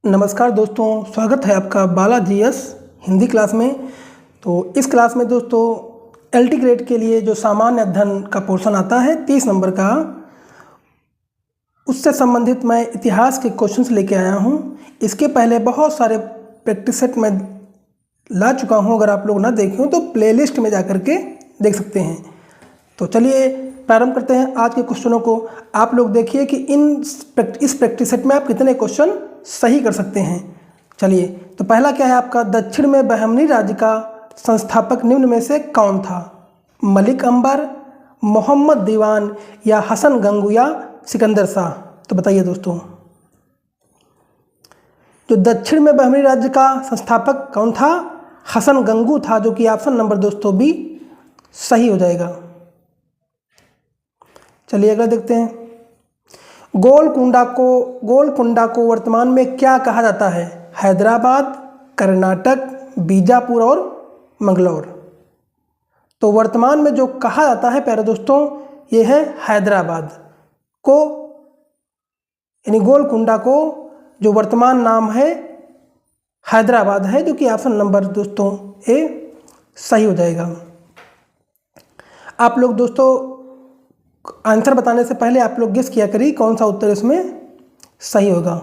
नमस्कार दोस्तों, स्वागत है आपका बालाजी एस हिंदी क्लास में। तो इस क्लास में दोस्तों एलटी ग्रेड के लिए जो सामान्य अध्ययन का पोर्शन आता है 30 नंबर का, उससे संबंधित मैं इतिहास के क्वेश्चंस लेके आया हूं। इसके पहले बहुत सारे प्रैक्टिस सेट मैं ला चुका हूं। अगर आप लोग ना देखे हो तो प्लेलिस्ट में जा कर के देख सकते हैं। तो चलिए प्रारंभ करते हैं आज के क्वेश्चनों को। आप लोग देखिए कि इस प्रैक्टिस सेट में आप कितने क्वेश्चन सही कर सकते हैं। चलिए, तो पहला क्या है आपका, दक्षिण में बहमनी राज्य का संस्थापक निम्न में से कौन था? मलिक अंबर, मोहम्मद दीवान या हसन गंगू या सिकंदर शाह? तो बताइए दोस्तों, जो दक्षिण में बहमनी राज्य का संस्थापक कौन था? हसन गंगू था, जो कि ऑप्शन नंबर दोस्तों भी सही हो जाएगा। चलिए अगला देखते हैं। गोलकुंडा को वर्तमान में क्या कहा जाता है? हैदराबाद, कर्नाटक, बीजापुर और मंगलौर। तो वर्तमान में जो कहा जाता है प्यारे दोस्तों, ये है हैदराबाद को, यानी गोलकुंडा को जो वर्तमान नाम है हैदराबाद है, जो कि ऑप्शन नंबर दोस्तों ए सही हो जाएगा। आप लोग दोस्तों आंसर बताने से पहले आप लोग गेस किया करिए कौन सा उत्तर इसमें सही होगा।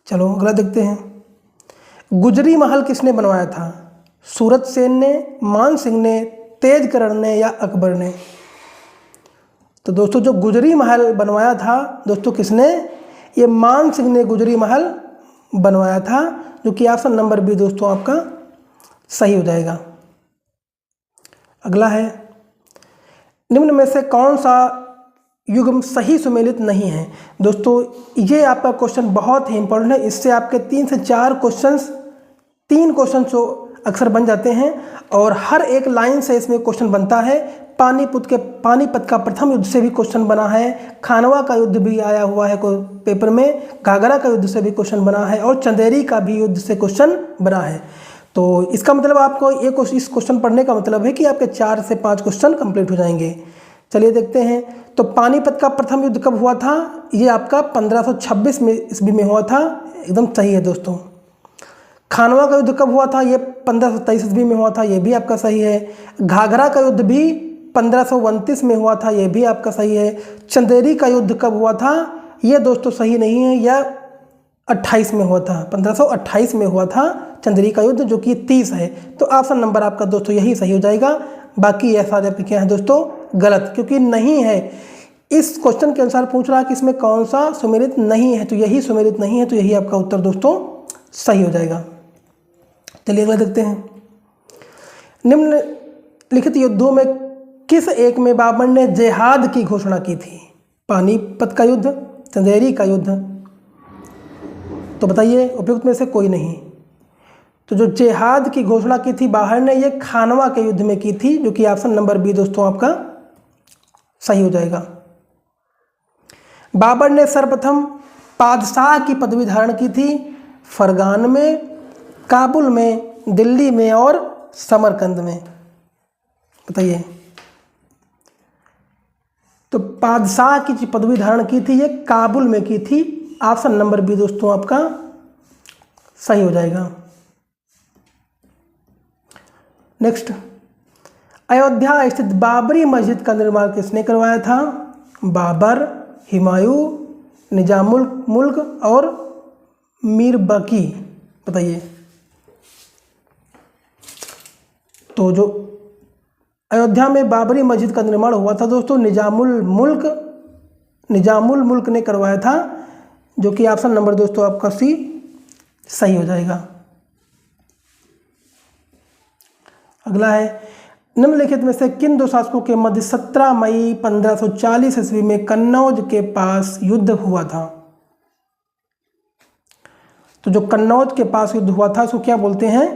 चलो अगला देखते हैं। गुजरी महल किसने बनवाया था? सूरत सेन ने, मान सिंह ने, तेजकरण ने या अकबर ने? तो दोस्तों जो गुजरी महल बनवाया था दोस्तों किसने? ये मान सिंह ने गुजरी महल बनवाया था, जो कि ऑप्शन नंबर बी दोस्तों आपका सही हो जाएगा। अगला है, निम्न में से कौन सा युग्म सही सुमेलित नहीं है? दोस्तों ये आपका क्वेश्चन बहुत ही इंपॉर्टेंट है। इससे आपके 3 से 4 क्वेश्चंस, 3 क्वेश्चन जो अक्सर बन जाते हैं और हर एक लाइन से इसमें क्वेश्चन बनता है। पानीपत का प्रथम युद्ध से भी क्वेश्चन बना है, खानवा का युद्ध भी आया हुआ है पेपर में, घाघरा का युद्ध से भी क्वेश्चन बना है और चंदेरी का भी युद्ध से क्वेश्चन बना है। तो इसका मतलब आपको इस क्वेश्चन पढ़ने का मतलब है कि आपके 4 से 5 क्वेश्चन कंप्लीट हो जाएंगे। चलिए देखते हैं। तो पानीपत का प्रथम युद्ध कब हुआ था? ये आपका 1526 में ईस्वी में हुआ था, एकदम सही है दोस्तों। खानवा का युद्ध कब हुआ था? ये 1523 ईस्वी में हुआ था, ये भी आपका सही है। घाघरा का युद्ध भी 1529 में हुआ था, ये भी आपका सही है। चंदेरी का युद्ध कब हुआ था? ये दोस्तों सही नहीं है, यह 28 में हुआ था, 1528 में हुआ था चंदेरी का युद्ध, जो कि 30 है। तो ऑप्शन नंबर आपका दोस्तों यही सही हो जाएगा। बाकी यह सारे आपके क्या है दोस्तों गलत, क्योंकि नहीं है। इस क्वेश्चन के अनुसार पूछ रहा है कि इसमें कौन सा सुमेलित नहीं है, तो यही सुमेलित नहीं है, तो यही आपका उत्तर दोस्तों सही हो जाएगा। चलिए अगला देखते हैं। निम्नलिखित युद्धों में किस एक में बाबर ने जिहाद की घोषणा की थी? पानीपत का युद्ध, चंदेरी का युद्ध? तो बताइए उपयुक्त में से कोई नहीं। तो जो जिहाद की घोषणा की थी बाबर ने, ये खानवा के युद्ध में की थी, जो कि ऑप्शन नंबर बी दोस्तों आपका सही हो जाएगा। बाबर ने सर्वप्रथम पादशाह की पदवी धारण की थी फरगान में, काबुल में, दिल्ली में और समरकंद में? बताइए। तो पादशाह की पदवी धारण की थी ये काबुल में की थी, ऑप्शन नंबर बी दोस्तों आपका सही हो जाएगा। नेक्स्ट, अयोध्या स्थित बाबरी मस्जिद का निर्माण किसने करवाया था? बाबर, हुमायूं, निजामुल मुल्क और मीर बाकी? बताइए। तो जो अयोध्या में बाबरी मस्जिद का निर्माण हुआ था दोस्तों, निजामुल मुल्क ने करवाया था, जो कि ऑप्शन नंबर दोस्तों आपका सी सही हो जाएगा। अगला है, निम्नलिखित में से किन दो शासकों के मध्य 17 मई 1540 ईस्वी में कन्नौज के पास युद्ध हुआ था? तो जो कन्नौज के पास युद्ध हुआ था उसको क्या बोलते हैं?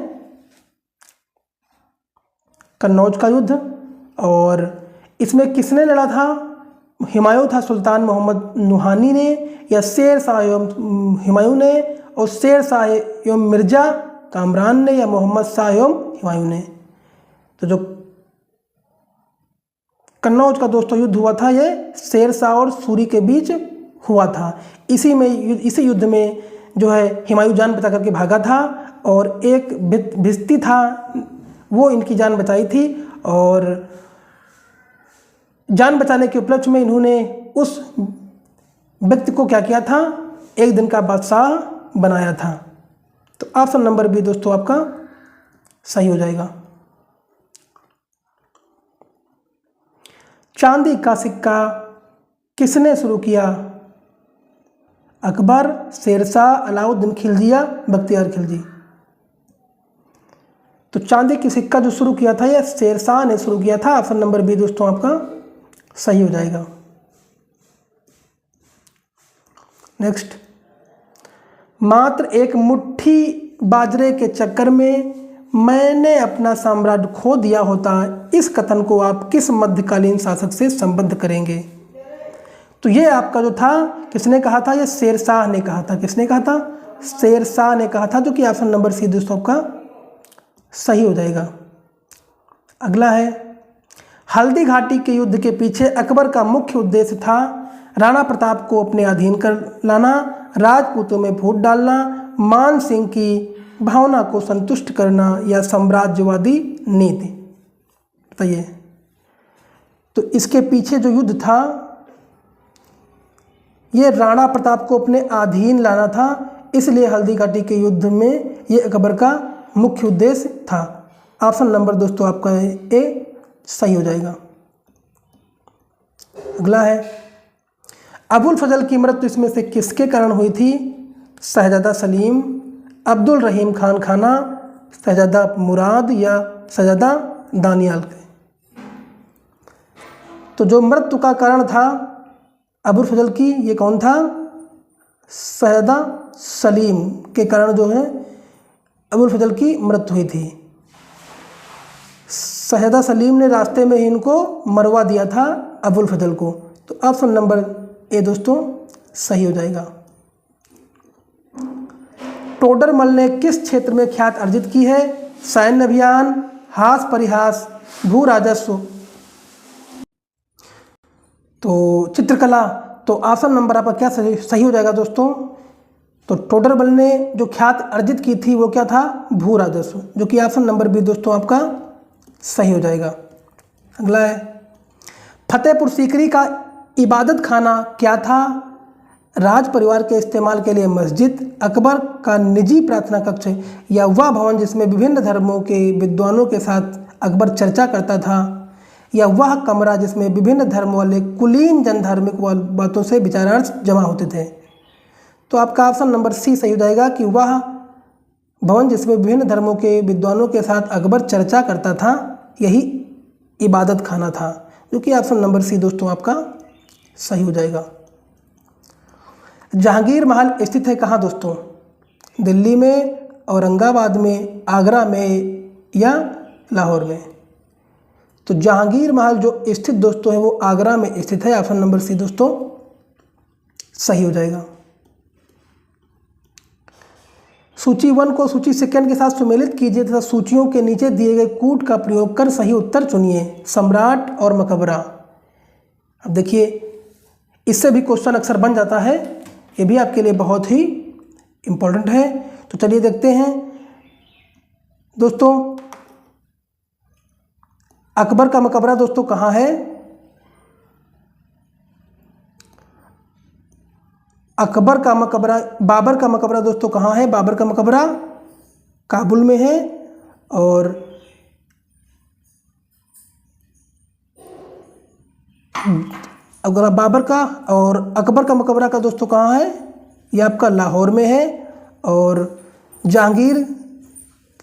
कन्नौज का युद्ध। और इसमें किसने लड़ा था? हुमायूं था, सुल्तान मोहम्मद नुहानी ने, या शेर शाह एवं हुमायूं ने, और शेर शाह एवं मिर्जा कामरान ने, या मोहम्मद शाह एवं हुमायूं ने? तो जो कन्नौज का दोस्तों युद्ध हुआ था ये शेर शाह और सूरी के बीच हुआ था। इसी युद्ध में जो है हुमायूं जान बचा करके भागा था और एक भिस्ती था वो इनकी जान बचाई थी और जान बचाने के उपलक्ष्य में इन्होंने उस व्यक्ति को क्या किया था, एक दिन का बादशाह बनाया था। तो ऑप्शन नंबर बी दोस्तों आपका सही हो जाएगा। चांदी का सिक्का किसने शुरू किया? अकबर, शेरशाह, अलाउद्दीन खिलजी या बख्तियार खिलजी? तो चांदी की सिक्का जो शुरू किया था यह शेरशाह ने शुरू किया था। ऑप्शन नंबर बी दोस्तों आपका सही हो जाएगा। नेक्स्ट, मात्र एक मुट्ठी बाजरे के चक्कर में मैंने अपना साम्राज्य खो दिया होता, इस कथन को आप किस मध्यकालीन शासक से संबद्ध करेंगे? तो ये आपका जो था किसने कहा था, ये शेरशाह ने कहा था। किसने कहा था? शेरशाह ने कहा था, जो कि ऑप्शन नंबर सी दोस्तों आपका सही हो जाएगा। अगला है, हल्दी घाटी के युद्ध के पीछे अकबर का मुख्य उद्देश्य था राणा प्रताप को अपने अधीन कर लाना, राजपूतों में फूट डालना, मान सिंह की भावना को संतुष्ट करना या साम्राज्यवादी नीति? बताइए। तो इसके पीछे जो युद्ध था ये राणा प्रताप को अपने अधीन लाना था, इसलिए हल्दी घाटी के युद्ध में ये अकबर का मुख्य उद्देश्य था। ऑप्शन नंबर दोस्तों आपका ए सही हो जाएगा। अगला है, अबुल फजल की मृत्यु इसमें से किसके कारण हुई थी? शहजादा सलीम, अब्दुल रहीम खान खाना, शहजादा मुराद या शहजादा दानियाल के? तो जो मृत्यु का कारण था अबुल फजल की, ये कौन था? शहजादा सलीम के कारण जो है अबुल फजल की मृत्यु हुई थी। शहजादा सलीम ने रास्ते में ही इनको मरवा दिया था अबुल फजल को। तो ऑप्शन नंबर ए दोस्तों सही हो जाएगा। टोडरमल ने किस क्षेत्र में ख्याति अर्जित की है? सैन्य अभियान, हास परिहास, भू राजस्व? तो चित्रकला। तो ऑप्शन नंबर आपका क्या सही हो जाएगा दोस्तों? तो टोडरमल ने जो ख्याति अर्जित की थी वो क्या था? भू राजस्व, जो कि ऑप्शन नंबर बी दोस्तों आपका सही हो जाएगा। अगला है, फतेहपुर सीकरी का इबादत खाना क्या था? राज परिवार के इस्तेमाल के लिए मस्जिद, अकबर का निजी प्रार्थना कक्ष या वह भवन जिसमें विभिन्न धर्मों के विद्वानों के साथ अकबर चर्चा करता था, या वह कमरा जिसमें विभिन्न धर्म वाले कुलीन जन धार्मिक बातों से विचारार्थ जमा होते थे? तो आपका ऑप्शन नंबर सी सही हो जाएगा कि वह भवन जिसमें विभिन्न धर्मों के विद्वानों के साथ अकबर चर्चा करता था, यही इबादत खाना था, जो कि ऑप्शन नंबर सी दोस्तों आपका सही हो जाएगा। जहांगीर महल स्थित है कहाँ दोस्तों? दिल्ली में, औरंगाबाद में, आगरा में या लाहौर में? तो जहांगीर महल जो स्थित दोस्तों है वो आगरा में स्थित है। ऑप्शन नंबर सी दोस्तों सही हो जाएगा। सूची 1 को सूची 2 के साथ सुमेलित कीजिए तथा सूचियों के नीचे दिए गए कूट का प्रयोग कर सही उत्तर चुनिए। सम्राट और मकबरा। अब देखिए, इससे भी क्वेश्चन अक्सर बन जाता है, ये भी आपके लिए बहुत ही इम्पोर्टेंट है। तो चलिए देखते हैं दोस्तों, अकबर का मकबरा दोस्तों कहाँ है? अकबर का मकबरा, बाबर का मकबरा दोस्तों कहाँ है? बाबर का मकबरा काबुल में है। और अगर बाबर का और अकबर का मकबरा का दोस्तों कहाँ है? ये आपका लाहौर में है। और जहांगीर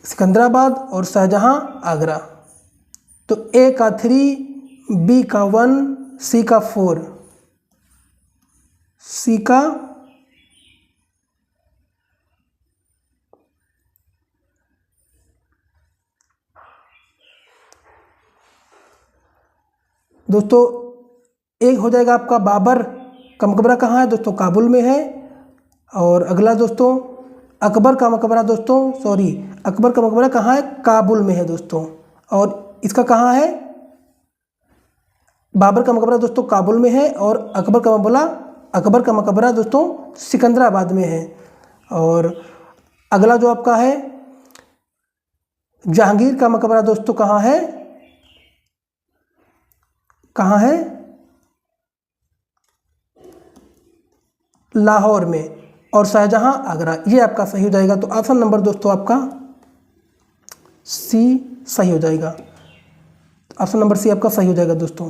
सिकंदराबाद और शाहजहां आगरा। तो ए का 3, बी का 1, सी का 4, सी का दोस्तों एक हो जाएगा आपका बाबर का मकबरा कहाँ है दोस्तों? काबुल में है। और अगला दोस्तों अकबर का मकबरा दोस्तों, अकबर का मकबरा कहाँ है? काबुल में है दोस्तों। और इसका कहाँ है? बाबर का मकबरा दोस्तों काबुल में है। और अकबर का मकबरा दोस्तों सिकंदराबाद में है। और अगला जो आपका है जहांगीर का मकबरा दोस्तों कहाँ है, कहाँ है, लाहौर में, और शाहजहां आगरा। ये आपका सही हो जाएगा। तो ऑप्शन नंबर दोस्तों आपका सी सही हो जाएगा। ऑप्शन नंबर सी आपका सही हो जाएगा दोस्तों।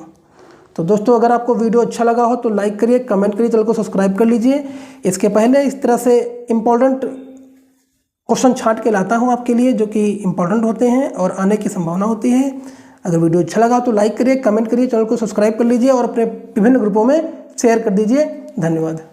तो दोस्तों अगर आपको वीडियो अच्छा लगा हो तो लाइक करिए, कमेंट करिए, चैनल को सब्सक्राइब कर लीजिए। इसके पहले इस तरह से इम्पोर्टेंट क्वेश्चन छांट के लाता हूँ आपके लिए, जो कि इम्पोर्टेंट होते हैं और आने की संभावना होती है। अगर वीडियो अच्छा लगा तो लाइक करिए, कमेंट करिए, चैनल को सब्सक्राइब कर लीजिए और अपने विभिन्न ग्रुपों में शेयर कर दीजिए। धन्यवाद।